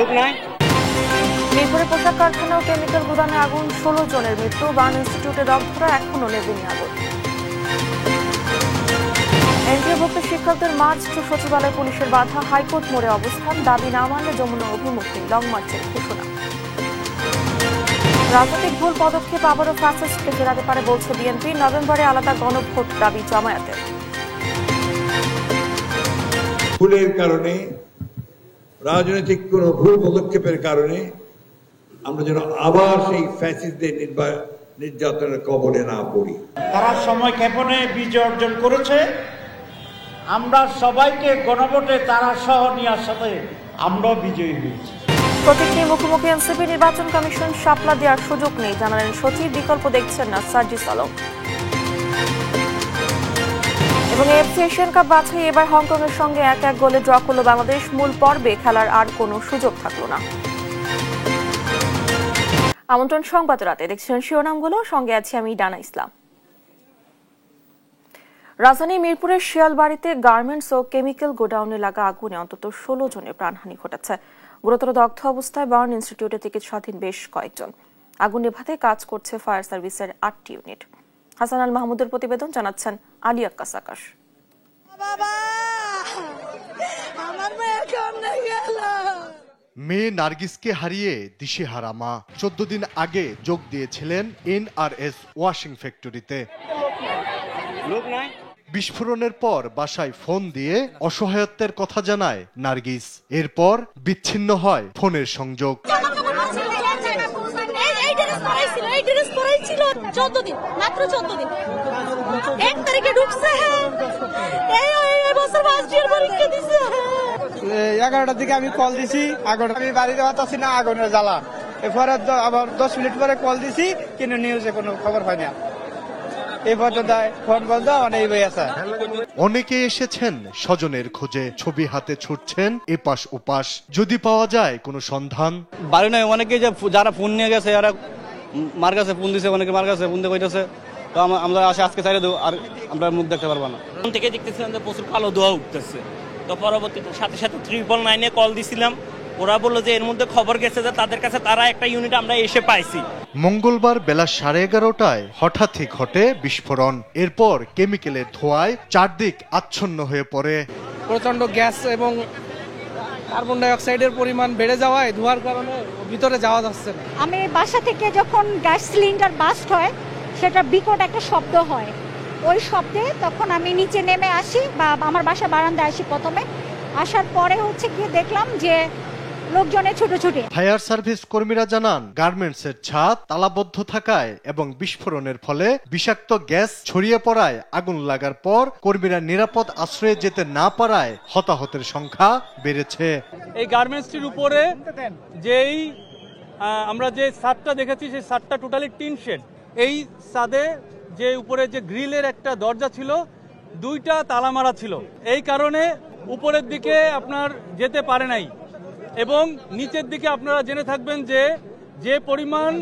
লোক নাই। মিরপুরে পোশাক কারখানা ও কেমিক্যাল গুদামে আগুন, 16 জনের মৃত্যু। বার্ন ইনস্টিটিউটে দগ্ধরা এখনো নেভেনি আগুন। এনটিএভুক্ত শিক্ষকদের মার্চ সচিবালয় পুলিশের বাধা, হাইকোর্ট মোড়ে অবস্থান, দাবি না মানলে যমুনা অভিমুখে লং মার্চের ঘোষণা। রাজনৈতিক ভুল পদক্ষেপ আবারও ফ্যাসিস্টকে ফেরাতে পারে বলছে বিএনপি, নভেম্বরে আলাদা গণভোট দাবি জামায়াতের। ভুলের কারণে, রাজনৈতিক কোন ভুল পদক্ষেপের কারণে আমরা যেন আবার সেই ফ্যাসিস্টদের নির্যাতনের কবলে না পড়ি। তারা সময় ক্ষেপণে বিজয় অর্জন করেছে। আমরা সবাইকে গণভোটে তারা সহ নেওয়ার সাথে আমরাও বিজয়ী হয়েছি। প্রতীক নিয়ে মুখোমুখি এনসিপি, নির্বাচন কমিশন শাপলা দেওয়ার সুযোগ নেই জানালেন সচিব, বিকল্প দেখছেন না সার্জিস আলম। এবং এএফসি এশিয়ান কাপ বাছাই এবার হংকং এর সঙ্গে 1-1 গোলে ড্র করল বাংলাদেশ, মূল পর্বে খেলার আর কোনো সুযোগ থাকলো না। আমন্ত্রণ সংবাদ রাতে, দেখছেন শিরোনামগুলো, সঙ্গে আছি আমি ডানা ইসলাম। রাজধানী মিরপুরের শিয়ালবাড়িতে গার্মেন্টস ও কেমিক্যাল গোডাউনে লাগা আগুনে অন্তত 16 জনের প্রাণহানি ঘটেছে। গুরুতর দগ্ধ অবস্থায় বার্ন ইনস্টিটিউটে চিকিৎসাধীন বেশ কয়েকজন। আগুন নেভাতে কাজ করছে ফায়ার সার্ভিসের 8টি ইউনিট। হাসান আল মাহমুদের প্রতিবেদন, জানাচ্ছেন আলী আক্কাস আকাশ। মেয়ে নার্গিসকে হারিয়ে দিশেহারা মা 14 দিন আগে যোগ দিয়েছিলেন এনআরএস ওয়াশিং ফ্যাক্টরিতে। বিস্ফোরণের পর বাসায় ফোন দিয়ে অসহায়ত্বের কথা জানায় নার্গিস। এরপর বিচ্ছিন্ন হয় ফোনের সংযোগ। এগারোটার দিকে আমি কল দিছি, আমি বাড়িতে পাচ্ছি না, আগুনের জ্বালা। এরপরে আবার 10 মিনিট পরে কল দিছি, কিন্তু নিউজে কোনো খবর হয় না। এই পর্যন্ত ফোন বন্ধ, অনেক বই আছে। অনেকে এসেছেন স্বজনের খোঁজে, ছবি হাতে ছুটছেন এপাশ ওপাশ, যদি পাওয়া যায় কোনো সন্ধান। বাড়ি নয়, অনেকে যারা ফোন নিয়ে গেছে, যারা মার কাছে ফোন দিছে, অনেকে মার কাছে ফোন দিয়ে কইতেছে, তো আমরা আজকে চাইলে দেবো, আর আমরা মুখ দেখতে পারবো না। ফোন থেকে দেখতেছিলাম যে প্রচুর কালো ধোঁয়া উঠতেছে, তো পরবর্তীতে সাথে 999-এ কল দিছিলাম। ওরা বললো যে এর মধ্যে খবর গেছে যে তাদের কাছে তারা একটা ইউনিট আমরা এসে পাইছি। মঙ্গলবার বেলা 11:30টায় হঠাৎই ঘটে বিস্ফোরণ। এরপর কেমিক্যালের ধোঁয়ায় চারদিক আচ্ছন্ন হয়ে পড়ে। প্রচন্ড গ্যাস এবং কার্বন ডাই অক্সাইডের পরিমাণ বেড়ে যাওয়ায় ধোঁয়ার কারণে ভিতরে যাওয়া যাচ্ছে না। আমি বাসা থেকে যখন গ্যাস সিলিন্ডার বাস্ট হয়, সেটা বিকট একটা শব্দ হয়। ওই শব্দে তখন আমি নিচে নেমে আসি, বা আমার বাসা বারান্দায় আসি। প্রথমে আসার পরে গিয়ে দেখলাম যে লোকজনের ছুটোছুটি। ফায়ার সার্ভিস কর্মীরা জানান, গার্মেন্টসের ছাদ তালাবদ্ধ থাকায় এবং বিস্ফোরণের ফলে বিষাক্ত গ্যাস ছড়িয়ে পড়ায় আগুন লাগার পর কর্মীরা নিরাপদ আশ্রয়ে যেতে না পারায় হতাহতের সংখ্যা বেড়েছে। এই গার্মেন্টসটির উপরে যেই আমরা যে ছাদটা দেখেছি, সেই ছাদটা টোটালি টিন শেড। এই ছাদে যে উপরে যে গ্রিলের একটা দরজা ছিল, 2টা তালা মারা ছিল। এই কারণে উপরের দিকে আপনার যেতে পারে নাই। এবং নিচের দিকে আপনারা জেনে থাকবেন যে পরিমাণ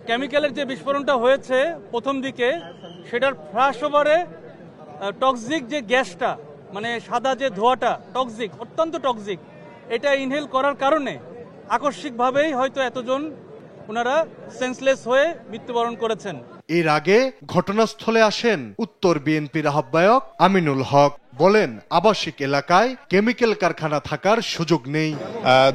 কেমিক্যালের যে বিস্ফোরণটা হয়েছে প্রথম দিকে, সেটার ফ্ল্যাশ ওভারে টক্সিক যে গ্যাসটা, মানে সাদা যে ধোঁয়াটা, টক্সিক, অত্যন্ত টক্সিক, এটা ইনহেল করার কারণে আকস্মিকভাবেই হয়তো এতজন ওনারা সেন্সলেস হয়ে মৃত্যুবরণ করেছেন। এর আগে ঘটনাস্থলে আসেন উত্তর বিএনপির আহ্বায়ক আমিনুল হক। বলেন, আবাসিক এলাকায় কেমিক্যাল কারখানা থাকার সুযোগ নেই।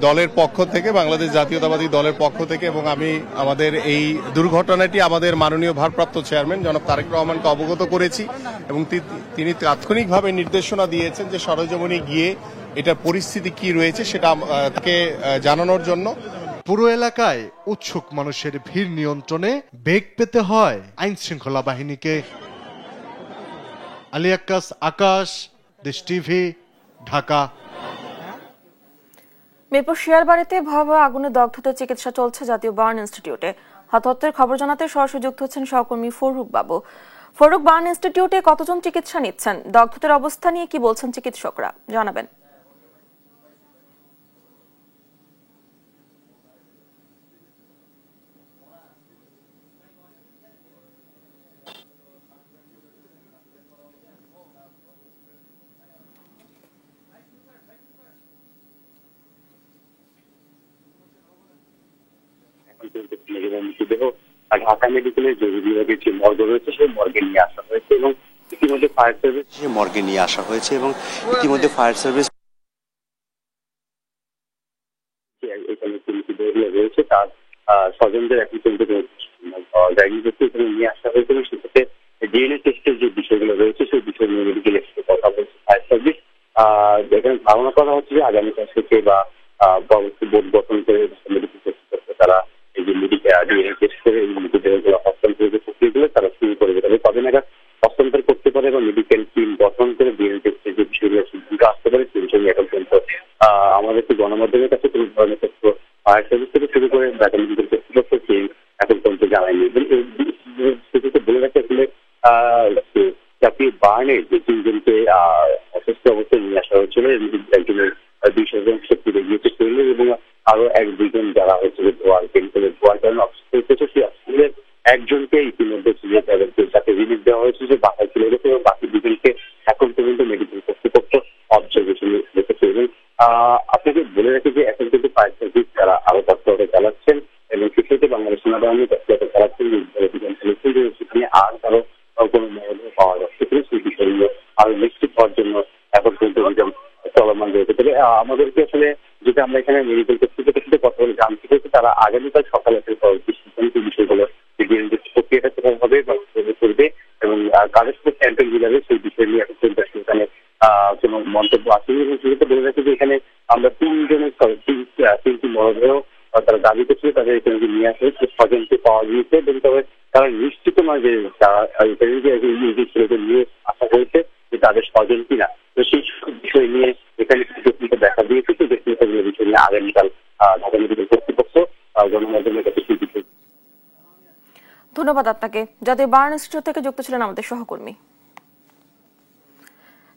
দলের পক্ষ থেকে, বাংলাদেশ জাতীয়তাবাদী দলের পক্ষ থেকে, এবং আমি আমাদের এই দুর্ঘটনাটি আমাদের মাননীয় ভারপ্রাপ্ত চেয়ারম্যান জনাব তারেক রহমানকে অবগত করেছি, এবং তিনি তাৎক্ষণিকভাবে নির্দেশনা দিয়েছেন যে সরেজমিনে গিয়ে এটার পরিস্থিতি কি রয়েছে সেটা তাকে জানানোর জন্য। পুরো এলাকায় উৎসুক মানুষের ভিড় নিয়ন্ত্রণে বেগ পেতে হয় আইন শৃঙ্খলা বাহিনীকে। আলী আক্কাস আকাশ, দেশ টিভি, ঢাকা। মিরপুর শিয়ালবাড়িতে ভয়াবহ আগুনে দগ্ধদের চিকিৎসা চলছে জাতীয় বার্ন ইনস্টিটিউটে। হতাহতের খবর জানাতে সরাসরি যুক্ত হচ্ছেন সহকর্মী ফরুক বাবু। ফরুক, বার্ন ইনস্টিটিউটে কতজন চিকিৎসা নিচ্ছেন? দগ্ধদের অবস্থা নিয়ে কি বলছেন চিকিৎসকরা, জানাবেন। এবং মৃতদেহ ঢাকা মেডিকেলের জরুরি বিভাগের যে মর্গ রয়েছে সেই মর্গে নিয়ে আসা হয়েছে এবং ইতিমধ্যে ফায়ার সার্ভিস মর্গে নিয়ে আসা হয়েছে এবং ইতিমধ্যে ফায়ার সার্ভিস এখানে মৃতদেহগুলো রয়েছে তার স্বজনদের এখন পর্যন্ত যায়নি এখানে নিয়ে আসা হয়েছে এবং সেক্ষেত্রে ডিএনএ টেস্টের যে বিষয়গুলো রয়েছে সেই বিষয় নিয়ে মেডিকেলের সাথে কথা বলছে ফায়ার সার্ভিস। এখানে ধারণা করা হচ্ছে যে আগামীকাল থেকে বা পরবর্তী বোর্ড গঠন করে মেডিকেল টেস্ট করতে তারা এই যে ডিএনএ টেস্ট করে এই মৃতদেহগুলো হস্তান্তরের প্রক্রিয়াগুলো তারা শুরু করে দেবে কবে নাগাদ হস্তান্তর করতে পারে এবং মেডিকেল টিম গঠন করে ডিএনএ টেস্টের যে বিষয়গুলো সিদ্ধান্ত আসতে পারে সেই বিষয় নিয়ে এখন পর্যন্ত আমাদের গণমাধ্যমের কাছে কোনো ধরনের তথ্য ফায়ার সার্ভিস থেকে শুরু করে ঢাকা মেডিকেল কর্তৃপক্ষ টিম এখন পর্যন্ত জানায়নি। বলে রাখতে আসলে জাতীয় বার্নের যে তিনজনকে অসুস্থ অবস্থায় নিয়ে আসা হয়েছিল একজনের 200 ফিরে গিয়েছে শরীরে এবং আরো 1-2 জন যারা হচ্ছে ধোয়ার কেমিক্যালের ধোয়ার কারণে অসুস্থ হয়েছে সেই অসুস্থের একজনকে ইতিমধ্যে যাতে রিলিজ দেওয়া হয়েছে যে বাসায় চলে গেছে এবং বাকি 2 জনকে এখন পর্যন্ত মেডিকেল কর্তৃপক্ষ অবজারভেশনে রেখেছে এবং আপনাকে বলে রাখি যে এখন কিন্তু ফায়ার সার্ভিস তারা আরো তৎপরতা চালাচ্ছেন এবং সেক্ষেত্রে বাংলাদেশ সেনাবাহিনী তৎপরতা চালাচ্ছেন সেখানে আর কারো কোনো মরদেহ পাওয়া যাচ্ছে কিনা সেই বিষয়গুলো আরো নিশ্চিত হওয়ার জন্য এখন পর্যন্ত অভিযান চলমান রয়েছে। তবে আমাদেরকে আসলে যেটা আমরা এখানে মেডিকেল কর্তৃপক্ষের সাথে কথা বলে জানতে পেরেছি তারা আগামীকাল সকালে পরবর্তী বিষয়গুলো প্রক্রিয়াটা কোথাও হবে বা করবে এবং কাদের সাথে স্যাম্পেল মিলাবে সেই বিষয় নিয়ে এখন পর্যন্ত এখানে কোনো মন্তব্য আসেনি এবং সেক্ষেত্রে বলে রাখি যে এখানে আমরা 3টি মরদেহ তারা দাবি করছিল তাদের এখানে নিয়ে আসে 6জনকে পাওয়া গিয়েছে এবং তবে তারা নিশ্চিত নয় যে ছেলেদের নিয়ে আসা হয়েছে যে তাদের স্বজন কিনা। তো সেই বিষয় নিয়ে এখানে দেখা দিয়েছে তো ব্যক্তিগত বিষয় নিয়ে আগামীকাল ঢাকা মেডিকেল কর্তৃপক্ষ গণমাধ্যমের কাছে সেই বিষয়। ধন্যবাদ আপনাকে। জাতীয় বার্ন ইনস্টিটিউট থেকে যুক্ত ছিলেন আমাদের সহকর্মী।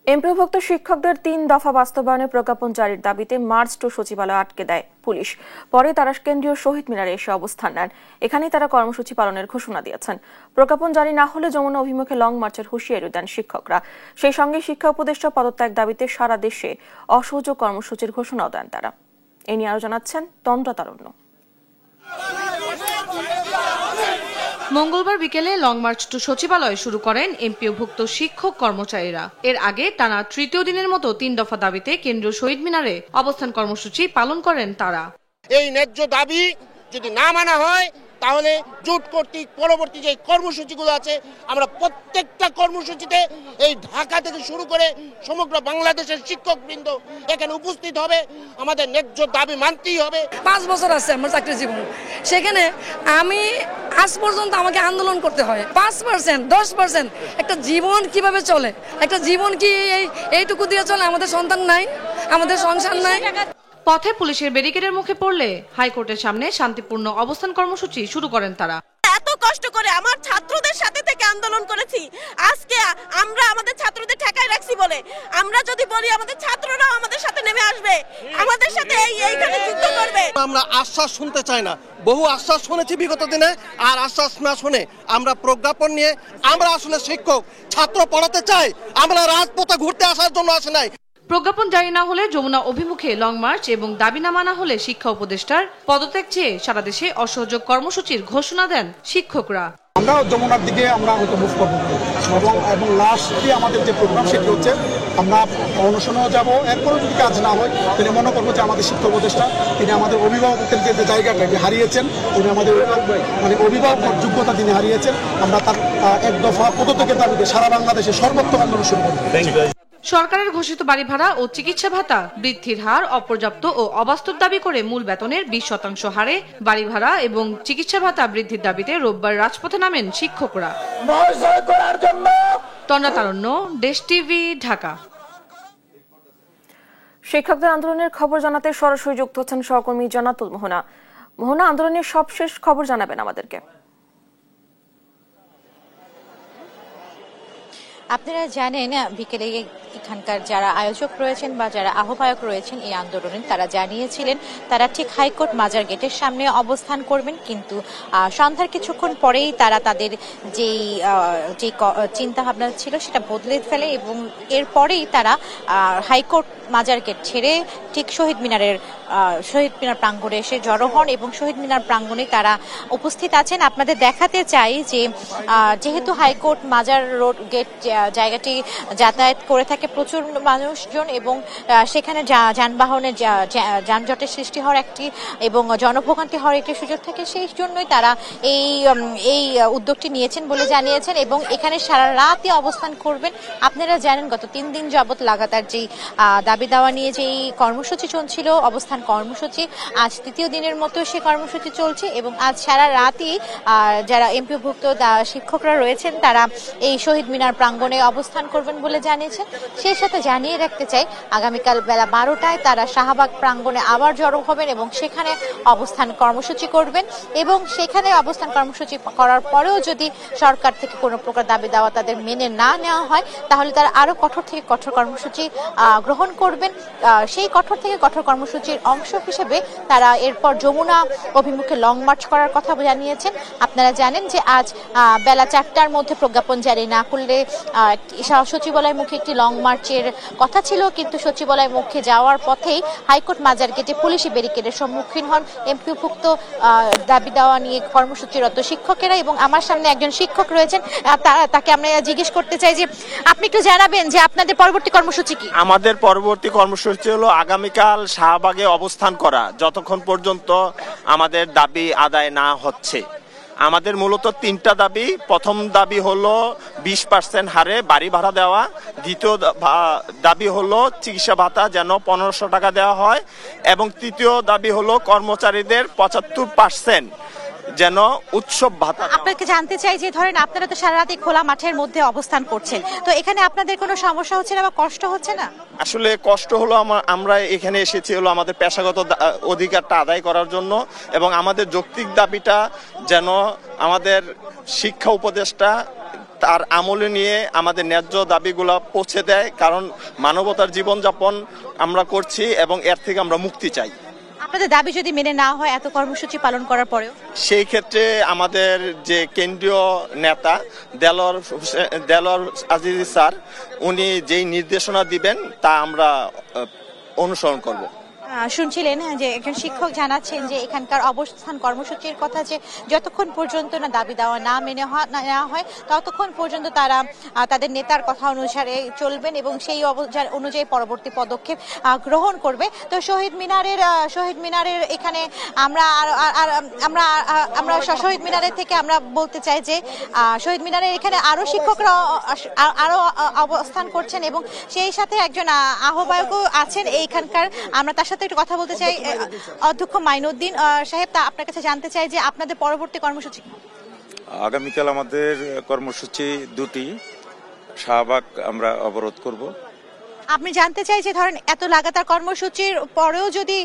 এমপিওভুক্ত শিক্ষকদের 3 দফা বাস্তবায়নের প্রজ্ঞাপন জারির দাবিতে মার্চ টু সচিবালয় আটকে দেয় পুলিশ। পরে তারা কেন্দ্রীয় শহীদ মিনারে এসে অবস্থান নেন। এখানেই তারা কর্মসূচি পালনের ঘোষণা দিয়েছেন। প্রজ্ঞাপন জারি না হলে যমুনা অভিমুখে লং মার্চের হুঁশিয়ারি দেন শিক্ষকরা। সেই সঙ্গে শিক্ষা উপদেষ্টা পদত্যাগ দাবিতে সারা দেশে অসহযোগ কর্মসূচির ঘোষণাও দেন তারা। এ নিয়ে আরো জানাচ্ছেন তন্দ্রা তারুণ্য। মঙ্গলবার বিকেলে লং মার্চ টু সচিবালয় শুরু করেন এমপিওভুক্ত শিক্ষক কর্মচারীরা। এর আগে টানা তৃতীয় দিনের মতো 3 দফা দাবিতে কেন্দ্রীয় শহীদ মিনারে অবস্থান কর্মসূচি পালন করেন তারা। এই ন্যায্য দাবি যদি না মানা হয় তাহলে জোট কর্তৃক পরবর্তী যে কর্মসূচিগুলো আছে আমরা প্রত্যেকটা কর্মসূচিতে এই ঢাকা থেকে শুরু করে সমগ্র বাংলাদেশের শিক্ষকবৃন্দ এখানে উপস্থিত হবে। আমাদের ন্যায্য দাবি মানতেই হবে। 5 বছর আছে আমার চাকরি জীবন, সেখানে আমি আজ পর্যন্ত আমাকে আন্দোলন করতে হয়। 5%, 10% একটা জীবন কিভাবে চলে? একটা জীবন কি এইটুকু দিয়ে চলে? আমাদের সন্তান নাই, আমাদের সংসার নাই। পথে পুলিশের ব্যারিকেডের মুখে পড়লে হাইকোর্টের সামনে শান্তিপূর্ণ অবস্থান কর্মসূচি শুরু করেন তারা। এত কষ্ট করে আমার ছাত্রদের সাথে থেকে আন্দোলন করেছি, আজকে আমরা আমাদের ছাত্রদের ঠেকায় রাখছি বলে আমরা যদি বলি আমাদের ছাত্ররাও আমাদের সাথে নেমে আসবে, আমাদের সাথে এইখানে যুদ্ধ করবে। আমরা আশ্বাস শুনতে চাই না, বহু আশ্বাস শুনেছি বিগত দিনে, আর আশ্বাস না শুনে আমরা প্রজ্ঞাপন নিয়ে আমরা আসলে শিক্ষক ছাত্র পড়াতে চাই, আমরা রাজপথে ঘুরতে আসার জন্য আসে নাই। প্রজ্ঞাপন জারি না হলে যমুনা অভিমুখে লং মার্চ এবং দাবি না মানা হলে শিক্ষা উপদেষ্টার পদত্যাগ চেয়ে সারা দেশে অসহযোগ কর্মসূচির ঘোষণা দেন শিক্ষকরা। আমরা যমুনার দিকে আমরা মুভ করবো এবং লাস্টে আমাদের যে প্রোগ্রাম সেটি হচ্ছে আমরা অনশনেও যাব। এরপরে যদি কাজ না হয় তিনি মনে করবো যে আমাদের শিক্ষা উপদেষ্টা তিনি আমাদের অভিভাবকদের যে জায়গাটা হারিয়েছেন, তিনি আমাদের অভিভাবক যোগ্যতা তিনি হারিয়েছেন। আমরা তার 1 দফা পদত্যাগের দাবিতে সারা বাংলাদেশে সর্বোত্তম আন্দোলন শুরু করব। সরকারের ঘোষিত বাড়ি ভাড়া ও চিকিৎসা ভাতা বৃদ্ধির হার অপর্যাপ্ত ও অবাস্তব দাবি করে মূল বেতনের 20% হারে বাড়ি ভাড়া এবং চিকিৎসা ভাতা বৃদ্ধির দাবিতে রোববার রাজপথে নামেন শিক্ষকরা। তন্দ্রা তারুণ্য, দেশ টিভি, ঢাকা। শিক্ষকদের আন্দোলনের খবর জানাতে সরাসরি যুক্ত হচ্ছেন সহকর্মী জান্নাতুল মোহনা। মোহনা, আন্দোলনের সবশেষ খবর জানাবেন আমাদেরকে। আপনারা জানেন বিকেলে এখানকার যারা আয়োজক রয়েছেন বা যারা আহ্বায়ক রয়েছেন এই আন্দোলনে তারা জানিয়েছিলেন তারা ঠিক হাইকোর্ট মাজার গেটের সামনে অবস্থান করবেন, কিন্তু সন্ধ্যার কিছুক্ষণ পরেই তারা তাদের যেই চিন্তা ভাবনা ছিল সেটা বদলে ফেলে এবং এরপরেই তারা হাইকোর্ট মাজার গেট ছেড়ে ঠিক শহীদ মিনার প্রাঙ্গণে এসে জড়ো হন এবং শহীদ মিনার প্রাঙ্গণে তারা উপস্থিত আছেন। আপনাদের দেখাতে চাই যে যেহেতু হাইকোর্ট মাজার রোড গেট জায়গাটি যাতায়াত করে থাকে প্রচুর মানুষজন এবং সেখানে যানবাহনের যানজটের সৃষ্টি হওয়ার একটি এবং জনভোগান্তি হওয়ার একটি সুযোগ থাকে, সেই জন্যই তারা এই উদ্যোগটি নিয়েছেন বলে জানিয়েছেন এবং এখানে সারা রাতই অবস্থান করবেন। আপনারা জানেন গত 3 দিন যাবৎ লাগাতার যেই দাবি দাওয়া নিয়ে যেই কর্মসূচি চলছিল, অবস্থান কর্মসূচি, আজ 3য় দিনের মতো সে কর্মসূচি চলছে এবং আজ সারা রাতই যারা এমপিওভুক্ত শিক্ষকরা রয়েছেন তারা এই শহীদ মিনার প্রাঙ্গণে অবস্থান করবেন বলে জানিয়েছেন। সেই সাথে জানিয়ে রাখতে চাই আগামীকাল বেলা 12টায় তারা শাহবাগ প্রাঙ্গণে আবার জড়ো হবেন এবং সেখানে অবস্থান কর্মসূচি করবেন এবং সেখানে অবস্থান কর্মসূচি করার পরেও যদি সরকার থেকে কোনো প্রকার দাবি দাওয়া তাদের মেনে না নেওয়া হয় তাহলে তারা আরো কঠোর থেকে কঠোর কর্মসূচি গ্রহণ করবেন। সেই কঠোর থেকে কঠোর কর্মসূচির অংশ হিসেবে তারা এরপর যমুনা অভিমুখে লং মার্চ করার কথা জানিয়েছেন। আপনারা জানেন যে আজ বেলা 4টার মধ্যে প্রজ্ঞাপন জারি না করলে সচিবালয় মুখে একটি লং মার্চের কথা ছিল, কিন্তু সচিবালয় মুখে যাওয়ার পথেই হাইকোর্ট মাজার গেটে পুলিশি ব্যারিকেডের সম্মুখীন হন এমপিওভুক্ত দাবি দেওয়া নিয়ে কর্মসূচিরত শিক্ষকেরা এবং আমার সামনে একজন শিক্ষক রয়েছেন, তাকে আমরা জিজ্ঞেস করতে চাই যে আপনি একটু জানাবেন যে আপনাদের পরবর্তী কর্মসূচি কি? আমাদের পরবর্তী কর্মসূচি হলো আগামীকাল শাহবাগে অবস্থান করা যতক্ষণ পর্যন্ত আমাদের দাবি আদায় না হচ্ছে। আমাদের মূলত 3টা দাবি। প্রথম দাবি হলো 20% হারে বাড়ি ভাড়া দেওয়া, দ্বিতীয় দাবি হলো চিকিৎসা ভাতা যেন 1500 টাকা দেওয়া হয় এবং তৃতীয় দাবি হলো কর্মচারীদের 75% যেন উৎসব ভাতা। আপনাকে জানতে চাই যে ধরেন আপনারা তো সারা রাতে খোলা মাঠের মধ্যে অবস্থান করছেন, তো এখানে আপনাদের কোনো সমস্যা হচ্ছে না বা কষ্ট হচ্ছে না? আসলে কষ্ট হলো আমরা এখানে এসেছি হলো আমাদের পেশাগত অধিকারটা আদায় করার জন্য এবং আমাদের যৌক্তিক দাবিটা যেন আমাদের শিক্ষা উপদেষ্টা তার আমলে নিয়ে আমাদের ন্যায্য দাবিগুলো পৌঁছে দেয়, কারণ মানবতার জীবনযাপন আমরা করছি এবং এর থেকে আমরা মুক্তি চাই। আপনাদের দাবি যদি মেনে না হয় এত কর্মসূচি পালন করার পরেও? সেই ক্ষেত্রে আমাদের যে কেন্দ্রীয় নেতা দেলোয়ার আজিজ স্যার উনি যেই নির্দেশনা দিবেন তা আমরা অনুসরণ করব। শুনছিলেন যে একজন শিক্ষক জানাচ্ছেন যে এখানকার অবস্থান কর্মসূচির কথা যে যতক্ষণ পর্যন্ত না দাবি দেওয়া না মেনে নেওয়া হয় ততক্ষণ পর্যন্ত তারা তাদের নেতার কথা অনুসারে চলবেন এবং সেই অনুযায়ী পরবর্তী পদক্ষেপ গ্রহণ করবে। তো শহীদ মিনারের এখানে আমরা শহীদ মিনারের থেকে আমরা বলতে চাই যে শহীদ মিনারের এখানে আরো শিক্ষকরা আরো অবস্থান করছেন এবং সেই সাথে একজন আহ্বায়কও আছেন এইখানকার। আমরা তার সাথে একটু কথা বলতে চাই। অধ্যক্ষ মাইনুদ্দিন সাহেব, তা আপনার কাছে জানতে চাই যে আপনাদের পরবর্তী কর্মসূচি? আগামীকাল আমাদের কর্মসূচি 2টি। শাহবাগ আমরা অবরোধ করব। আপনি জানতে চাই যে ধরেন এত লাগাতার কর্মসূচির পরেও যদি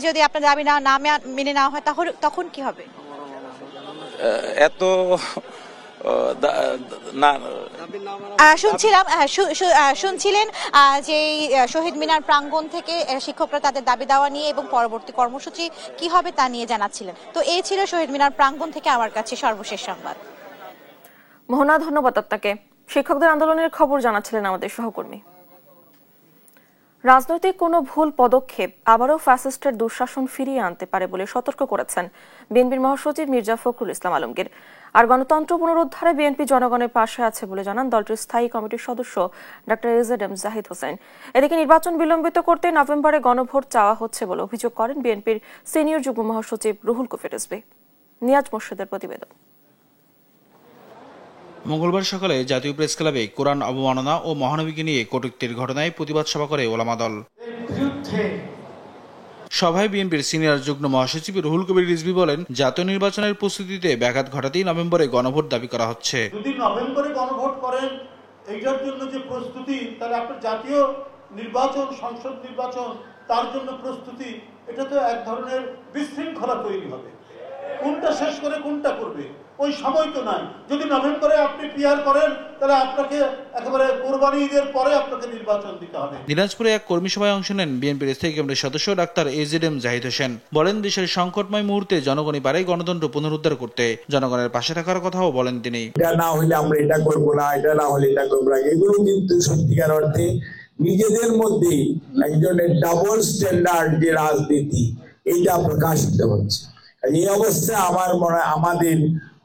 যদি আপনার দাবি না মেনে নেওয়া হয় তখন কি হবে? এত না শুনছিলেন যে শহীদ মিনার প্রাঙ্গণ থেকে শিক্ষকরা তাদের দাবি দেওয়া নিয়ে এবং পরবর্তী কর্মসূচি কি হবে তা নিয়ে জানাচ্ছিলেন। তো এই ছিল শহীদ মিনার প্রাঙ্গণ থেকে আমার কাছে সর্বশেষ সংবাদ। মোহনা, ধন্যবাদ আপনাকে। শিক্ষকদের আন্দোলনের খবর জানাচ্ছিলেন আমাদের সহকর্মী। রাজনৈতিক কোনো ভুল পদক্ষেপ আবারও ফ্যাসিস্টের দুঃশাসন ফিরিয়ে আনতে পারে বলে সতর্ক করেছেন বিএনপির মহাসচিব মির্জা ফখরুল ইসলাম আলমগীর। আর গণতন্ত্র পুনরুদ্ধারে বিএনপি জনগণের পাশে আছে বলে জানান দলটির স্থায়ী কমিটির সদস্য ডক্টর এজেড জাহিদ হোসেন। এদিকে নির্বাচন বিলম্বিত করতে নভেম্বরে গণভোট চাওয়া হচ্ছে বলে অভিযোগ করেন বিএনপির সিনিয়র যুগ্ম মহাসচিব রুহুল কবির রিজভী। নিয়াজ মোর্শেদের প্রতিবেদন। মঙ্গলবার সকালে জাতীয় প্রেস ক্লাবে কোরআন অবমাননা ও মহানবীকে নিয়ে কটূক্তির ঘটনায় প্রতিবাদ সভা করে ওলামা দল। সভায় বিএনপির সিনিয়র যুগ্ম মহাসচিব রুহুল কবির রিজভী বলেন, জাতীয় নির্বাচনের প্রস্তুতিতে ব্যাঘাত ঘটাতেই নভেম্বরে গণভোট দাবি করা হচ্ছে। যদি নভেম্বরে গণভোট করেন এইটার জন্য যে প্রস্তুতি, তাহলে আপনার জাতীয় নির্বাচন, সংসদ নির্বাচন, তার জন্য প্রস্তুতি, এটা তো এক ধরনের বিশৃঙ্খলা তৈরি হবে। কোনটা শেষ করে কোনটা করবে, ওই সময় তো নাই। যদি নভেম্বরে আপনি পিআর করেন তাহলে আপনাকে একেবারে কোরবানি ঈদের পরে আপনাকে নির্বাচন দিতে হবে। দিনাজপুরে এক কর্মী সভায় অংশ নেন বিএনপির স্থায়ী কমিটির সদস্য ডাক্তার এজেডএম জাহিদ হোসেন। বলেন, দেশের সংকটময় মুহূর্তে জনগণই পারে গণতন্ত্র পুনরুদ্ধার করতে, জনগণের পাশে থাকার কথাও বলেন তিনি। এটা না হলে আমরা এটা করবো না, এটা না হলে এটা করবো না, এগুলো কিন্তু সত্যিকার অর্থে নিজেদের মধ্যেই একজনের ডাবল স্ট্যান্ডার্ড যে রাজনীতি এইটা প্রকাশিত হচ্ছে। এই অবস্থায় আমার মনে হয় আমাদের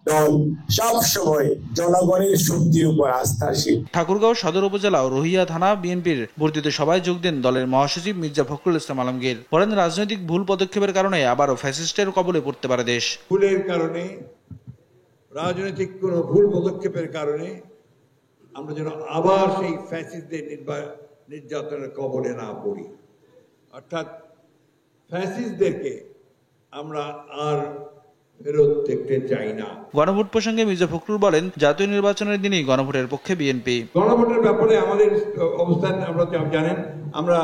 দল সবসময় জনগণের শক্তির উপর আস্থাশীল। ঠাকুরগাঁও সদর উপজেলা ও রোহিয়া থানা বিএনপির বর্ধিত সভায় যোগ দেন দলের মহাসচিব মির্জা ফখরুল ইসলাম আলমগীর। বলেন, রাজনৈতিক ভুল পদক্ষেপের কারণে আবারও ফ্যাসিস্টের কবলে পড়তে পারে দেশ। ভুলের কারণে, রাজনৈতিক কোনো ভুল পদক্ষেপের কারণে আমরা যেন আবার সেই ফ্যাসিস্টদের নির্যাতনের কবলে না পড়ি, অর্থাৎ ফ্যাসিস্টদেরকে আমরা আর ফেরত দেখতে চাই না। গণভোট প্রসঙ্গে মির্জা ফখরুল বলেন, জাতীয় নির্বাচনের দিনই গণভোটের পক্ষে বিএনপি। গণভোটের ব্যাপারে আমাদের অবস্থান আমরা জানেন, আমরা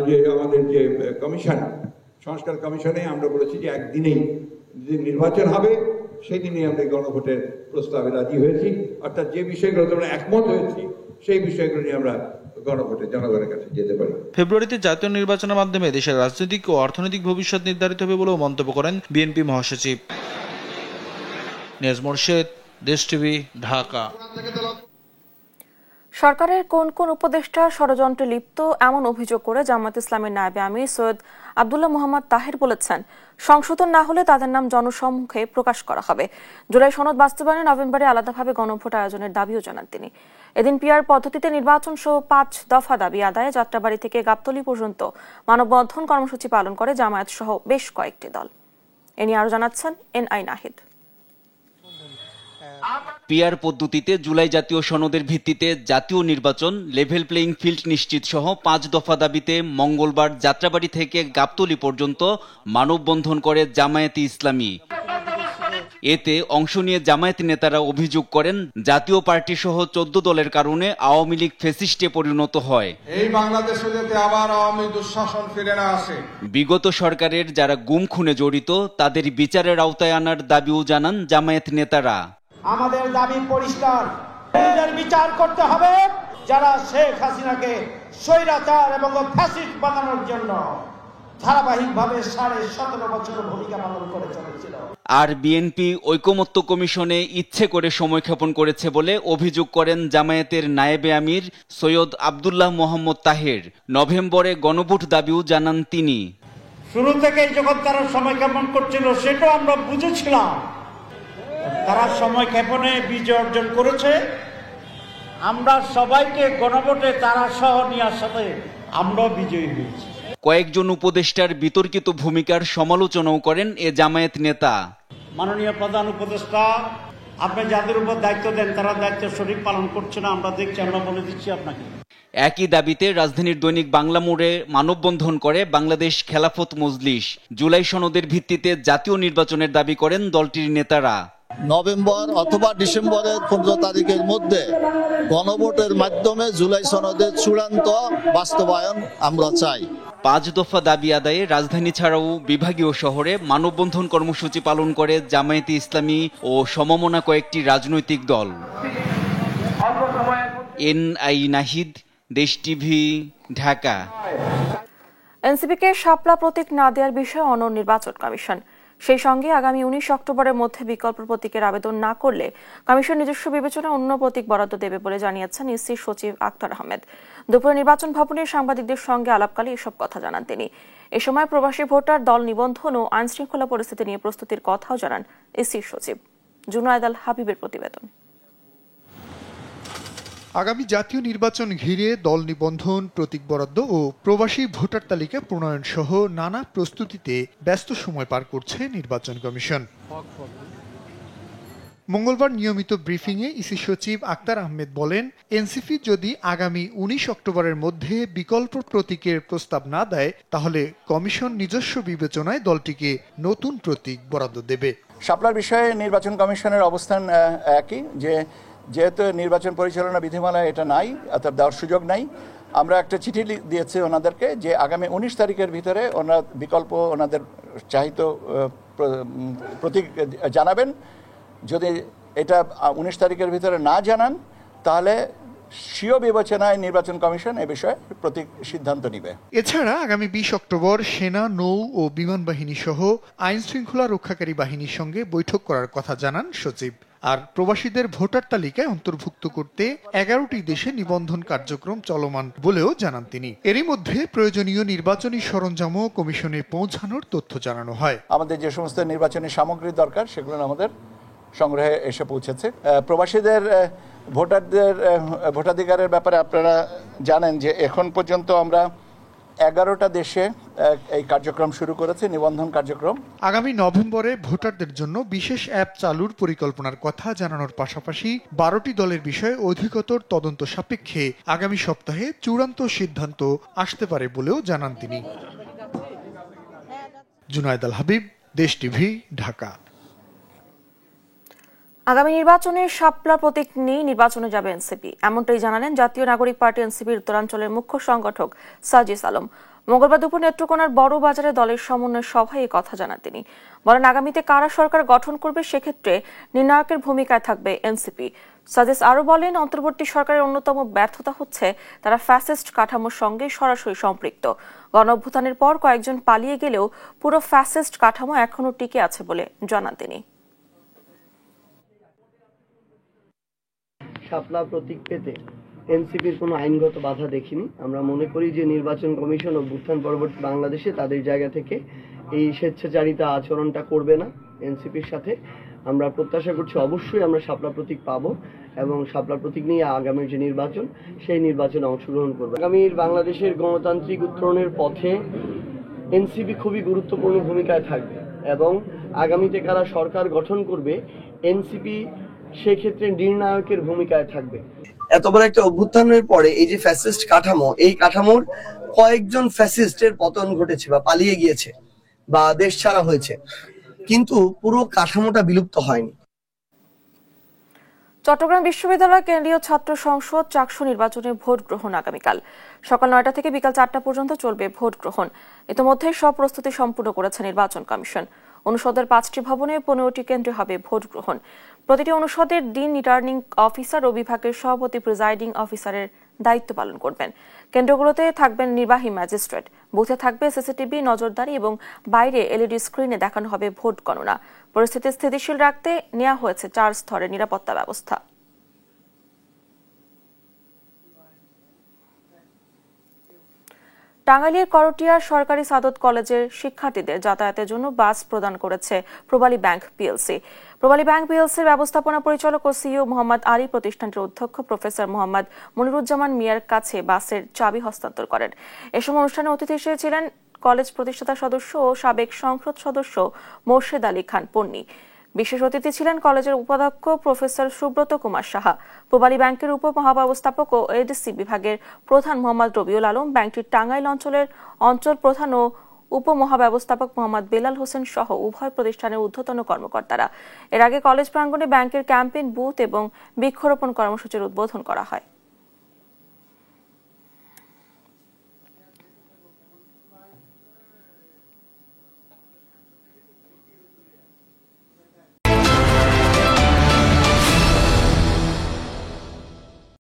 যে আমাদের যে কমিশন, সংস্কার কমিশনে আমরা বলেছি যে একদিনেই যে নির্বাচন হবে সেই দিনেই আমরা গণভোটের প্রস্তাবে রাজি হয়েছি, অর্থাৎ যে বিষয়গুলো আমরা একমত হয়েছি সেই বিষয়গুলো নিয়ে আমরা গণভোটে জনগণের কাছে যেতে পারি। ফেব্রুয়ারিতে জাতীয় নির্বাচনের মাধ্যমে দেশের রাজনৈতিক ও অর্থনৈতিক ভবিষ্যৎ নির্ধারিত হবে বলেও মন্তব্য করেন বিএনপি মহাসচিব। নিয়াজ মোরশেদ, দেশ টিভি, ঢাকা। সরকারের কোন কোন উপদেষ্টা ষড়যন্ত্রে লিপ্ত এমন অভিযোগ করে জামায়াত ইসলামের নায়েবে আমির সৈয়দ আব্দুল্লাহ মোহাম্মদ তাহের বলেছেন, সংশোধন না হলে তাদের নাম জনসম্মুখে প্রকাশ করা হবে। জুলাই সনদ বাস্তবায়নে নভেম্বরে আলাদাভাবে গণভোট আয়োজনের দাবিও জানান তিনি। এদিন পিআর পদ্ধতিতে নির্বাচন সহ 5 দফা দাবি আদায়ে যাত্রাবাড়ি থেকে গাবতলী পর্যন্ত মানববন্ধন কর্মসূচি পালন করে জামায়াত সহ বেশ কয়েকটি দল। এ নিয়ে আরো জানাচ্ছেন এনআই নাহিদ। পিআর পদ্ধতিতে জুলাই জাতীয় সনদের ভিত্তিতে জাতীয় নির্বাচন, লেভেল প্লেইং ফিল্ড নিশ্চিত সহ 5 দফা দাবিতে মঙ্গলবার যাত্রাবাড়ি থেকে গাবতলী পর্যন্ত মানববন্ধন করে জামায়াতে ইসলামী। এতে অংশ নিয়ে জামায়াত নেতারা অভিযোগ করেন, জাতীয় পার্টি সহ 14 দলের কারণে আওয়ামী লীগ ফ্যাসিস্টে পরিণত হয়। এই বাংলাদেশে যাতে আবার আওয়ামী দুঃশাসন ফিরে না আসে। বিগত সরকারের যারা গুম খুনে জড়িত তাদের বিচারের আওতায় আনার দাবিও জানান জামায়াত নেতারা। আমাদের দাবি পরিষ্কার, বিচার করতে হবে যারা শেখ হাসিনাকে স্বৈরাচার এবং ফ্যাসিস্ট বানানোর জন্য ধারাবাহিকভাবে 17.5 বছর ভূমিকা পালন করে চলেছিল। আর বিএনপি ঐকমত্য কমিশনে ইচ্ছে করে সময়ক্ষেপণ করেছে বলে অভিযোগ করেন জামায়াতের নায়েবে আমির সৈয়দ আব্দুল্লাহ মোহাম্মদ তাহের। নভেম্বরে গণভোট দাবিও জানান তিনি। শুরু থেকেই যখন তারা সময়ক্ষেপণ করছিল সেটাও আমরা বুঝেছিলাম, তারা সময়ক্ষেপণে বিজয় অর্জন করেছে। আমরা সবাইকে গণভোটে তারা সহ নেওয়ার সাথে আমরাও বিজয়ী হয়েছি। কয়েকজন উপদেষ্টার বিতর্কিত ভূমিকার সমালোচনাও করেন এ জামায়াত নেতা। মাননীয় প্রধান উপদেষ্টা, আপনি যাদের উপর দায়িত্ব দেন তারা দায়িত্ব সঠিক পালন করছে না, আমরা দেখছি, আমরা বলে দিচ্ছি আপনাকে। একই দাবিতে রাজধানীর দৈনিক বাংলা মোড়ে মানববন্ধন করে বাংলাদেশ খেলাফত মজলিস। জুলাই সনদের ভিত্তিতে জাতীয় নির্বাচনের দাবি করেন দলটির নেতারা। নভেম্বর অথবা ডিসেম্বরের 15 তারিখের মধ্যে গণভোটের মাধ্যমে জুলাই সনদের চূড়ান্ত বাস্তবায়ন আমরা চাই। 5 দফা দাবি আদায়ে রাজধানী ছাড়াও বিভাগীয় শহরে মানববন্ধন কর্মসূচি পালন করে জামায়াতে ইসলামী ও সমমনা কয়েকটি রাজনৈতিক দল। এনআই নাহিদ, দেশ টিভি, ঢাকা। এনসিপিকে শাপলা প্রতীক না দেওয়ার বিষয়ে অনড় নির্বাচন কমিশন। সেই সঙ্গে আগামী 19 অক্টোবরের মধ্যে বিকল্প প্রতীকের আবেদন না করলে কমিশন নিজস্ব বিবেচনায় অন্য প্রতীক বরাদ্দ দেবে বলে জানিয়েছেন ইসি সচিব আক্তার আহমেদ। দুপুরে নির্বাচন ভবনে সাংবাদিকদের সঙ্গে আলাপকালে এসব কথা জানান তিনি। এ সময় প্রবাসী ভোটার দল নিবন্ধন ও আইন শৃঙ্খলা পরিস্থিতি নিয়ে প্রস্তুতির কথাও জানান ইসি সচিব। জুনায়েদ আল হাবিবের প্রতিবেদন। আগামী জাতীয় নির্বাচন ঘিরে দল নিবন্ধন, প্রতীক বরাদ্দ ও প্রবাসী ভোটার তালিকা প্রণয়ন সহ নানা প্রস্তুতিতে ব্যস্ত সময় পার করছে নির্বাচন কমিশন। মঙ্গলবার নিয়মিত ব্রিফিংয়ে ইসি সচিব আক্তার আহমেদ বলেন, এনসিপি যদি আগামী 19 অক্টোবরের মধ্যে বিকল্প প্রতীকের প্রস্তাব না দেয় তাহলে কমিশন নিজস্ব বিবেচনায় দলটিকে নতুন প্রতীক বরাদ্দ দেবে। শাপলার বিষয়ে নির্বাচন কমিশনের অবস্থান একই, যেহেতু নির্বাচন পরিচালনা বিধিমালায় এটা নাই, অর্থাৎ দেওয়ার সুযোগ নাই। আমরা একটা চিঠি দিয়েছি ওনাদেরকে যে আগামী 19 তারিখের ভিতরে ওনারা বিকল্প ওনাদের চাহিত প্রতীক জানাবেন। যদি এটা 19 তারিখের ভিতরে না জানান তাহলে স্বীয় বিবেচনায় নির্বাচন কমিশন এ বিষয়ে প্রতীক সিদ্ধান্ত নেবে। এছাড়া আগামী 20 অক্টোবর সেনা, নৌ ও বিমান বাহিনী সহ আইন শৃঙ্খলা রক্ষাকারী বাহিনীর সঙ্গে বৈঠক করার কথা জানান সচিব। আর প্রবাসীদের ভোটার তালিকায় অন্তর্ভুক্ত করতে 11টি দেশে নিবন্ধন কার্যক্রম চলমান বলেও জানান তিনি। এরই মধ্যে প্রয়োজনীয় নির্বাচনী সরঞ্জামও কমিশনে পৌঁছানোর তথ্য জানানো হয়। আমাদের যে সমস্ত নির্বাচনী সামগ্রী দরকার সেগুলো আমাদের সংগ্রহে এসে পৌঁছেছে। প্রবাসীদের ভোটাধিকারের ব্যাপারে আপনারা জানেন যে এখন পর্যন্ত আমরা 11টা দেশে এই কার্যক্রম শুরু করেছে, নিবন্ধন কার্যক্রম। আগামী নভেম্বরে ভোটারদের জন্য বিশেষ অ্যাপ চালুর পরিকল্পনার কথা জানানোর পাশাপাশি 12টি দলের বিষয়ে অধিকতর তদন্ত সাপেক্ষে আগামী সপ্তাহে চূড়ান্ত সিদ্ধান্ত আসতে পারে বলেও জানান তিনি। জুনায়েদ আল হাবিব, দেশ টিভি, ঢাকা। আগামী নির্বাচনে শাপলা প্রতীক নিয়ে নির্বাচনে যাবে এনসিপি, এমনটাই জানালেন জাতীয় নাগরিক পার্টি এনসিপির উত্তরাঞ্চলের মুখ্য সংগঠক সাজিস আলম। মঙ্গলবার দুপুর নেত্রকোনার বড় বাজারে দলের সমন্বয় সভায় এই কথা জানান তিনি। বলেন, আগামীতে কারা সরকার গঠন করবে সেক্ষেত্রে নির্ণায়কের ভূমিকায় থাকবে এনসিপি। সাজিস আরও বলেন, অন্তর্বর্তী সরকারের অন্যতম ব্যর্থতা হচ্ছে তারা ফ্যাসিস্ট কাঠামোর সঙ্গে সরাসরি সম্পৃক্ত। গণঅভ্যুত্থানের পর কয়েকজন পালিয়ে গেলেও পুরো ফ্যাসিস্ট কাঠামো এখনও টিকে আছে বলে জানান তিনি। শাপলা প্রতীক পেতে এনসিপির কোনো আইনগত বাধা দেখিনি। আমরা মনে করি যে নির্বাচন কমিশন অভ্যুত্থান পরবর্তী বাংলাদেশে তাদের জায়গা থেকে এই স্বেচ্ছাচারিতা আচরণটা করবে না এনসিপির সাথে। আমরা প্রত্যাশা করছি অবশ্যই আমরা শাপলা প্রতীক পাবো এবং শাপলা প্রতীক নিয়ে আগামীর যে নির্বাচন সেই নির্বাচনে অংশগ্রহণ করবে। আগামীর বাংলাদেশের গণতান্ত্রিক উত্তরণের পথে এনসিপি খুবই গুরুত্বপূর্ণ ভূমিকায় থাকবে এবং আগামীতে কারা সরকার গঠন করবে এনসিপি সেক্ষেত্রে নির্ণায়কের ভূমিকায় থাকবে। এত বড় একটা অভ্যুত্থানের পরে এই যে ফ্যাসিস্ট কাঠামো, এই কাঠামোর কয়েকজন ফ্যাসিস্টের পতন ঘটেছে বা পালিয়ে গিয়েছে বা দেশ ছাড়া হয়েছে, কিন্তু পুরো কাঠামোটা বিলুপ্ত হয়নি। চট্টগ্রাম বিশ্ববিদ্যালয় কেন্দ্রীয় ছাত্র সংসদ চাকসু নির্বাচনে ভোট গ্রহণ আগামীকাল সকাল 9টা থেকে বিকাল 4টা পর্যন্ত চলবে ভোট গ্রহণ। ইতিমধ্যে সব প্রস্তুতি সম্পূর্ণ করেছে নির্বাচন কমিশন। অনুষদের 5টি ভবনে 15টি কেন্দ্রে হবে ভোট গ্রহণ। প্রতিটি অনুষদের ডিন, রিটার্নিং অফিসার ও বিভাগের সভাপতি প্রিজাইডিং অফিসারের দায়িত্ব পালন করবেন। কেন্দ্রগুলোতে থাকবেন নির্বাহী ম্যাজিস্ট্রেট। বুথে থাকবে সিসিটিভি নজরদারি এবং বাইরে এলইডি স্ক্রিনে দেখানো হবে ভোট গণনা। পরিস্থিতি স্থিতিশীল রাখতে নেওয়া হয়েছে 4 স্তরের নিরাপত্তা ব্যবস্থা। টাঙ্গাইলের করটিয়া সরকারি সাদত কলেজের শিক্ষার্থীদের যাতায়াতের জন্য বাস প্রদান করেছে প্রবালী ব্যাংক পিএলসি। প্রবালী ব্যাংক পিএলসির ব্যবস্থাপনা পরিচালক ও সিইও মোহাম্মদ আলী প্রতিষ্ঠানটির অধ্যক্ষ প্রফেসর মোহাম্মদ মনিরুজ্জামান মিয়ার কাছে বাসের চাবি হস্তান্তর করেন। এ সময় অনুষ্ঠানে অতিথি হিসেবে ছিলেন কলেজ প্রতিষ্ঠাতা সদস্য ও সাবেক সংসদ সদস্য মোর্শেদ আলী খান পন্নী। বিশেষ অতিথি ছিলেন কলেজের উপাধ্যক্ষ প্রফেসর সুব্রত কুমার সাহা, প্রবালী ব্যাংকের উপমহাব্যবস্থাপক ও এডিসি বিভাগের প্রধান মোহাম্মদ রবিউল আলম, ব্যাংকটির টাঙ্গাইল অঞ্চলের অঞ্চল প্রধান ও উপমহাব্যবস্থাপক মোহাম্মদ বেলাল হোসেন সহ উভয় প্রতিষ্ঠানের ঊর্ধ্বতন কর্মকর্তারা। এর আগে কলেজ প্রাঙ্গণে ব্যাংকের ক্যাম্পেইন বুথ এবং বৃক্ষরোপণ কর্মসূচির উদ্বোধন করা হয়।